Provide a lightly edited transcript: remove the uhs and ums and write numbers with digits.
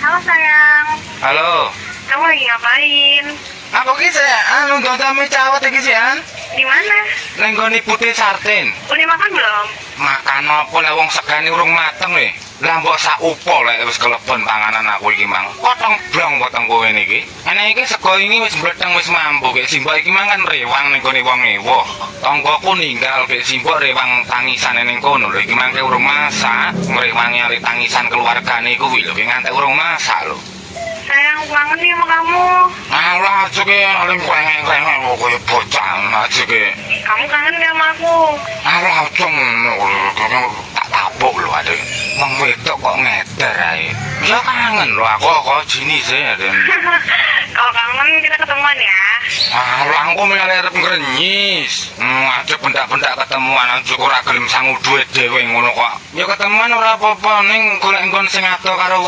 Halo sayang, Halo. kamu lagi ngapain? Aku ki nunggu tamu cawet iki sih, An. Di mana? Ning nggone Putih Sartin. Udah makan belum? Makan apa lek wong segane urung mateng lho. Lah mbok sak upo lek wis kelebon panganan aku iki mang. Potong blong potong kowe niki. Enek iki sego ini wis mbletheng wis mampu kek simbok iki mangan rewang ning gone wong ewo. Tanggoku ninggal kek simbok rewang tangisane ning kono lho. Iki mangke urung masak, ngrewangi ali tangisan keluargane kuwi lho. Ki ngantek urung masak lho. Sayang, kangen nih sama kamu. Alah, cek alim kleng-kleng koyo bocah aja ke. Kamu kangen gak sama aku? Alah, cung tak tapuk lho adek. Wong wedok kok ngeder ae. Ya kangen lho aku kok jenise Den. Kalau kangen kita ketemuan ya. Alah, aku milih arep ngrenyis. Aja bendak-bendak ketemuan aja ora gelem sangu duit dhewe ngono kok. Ya ketemuan ora apa-apa ning golek nggon sing ado karo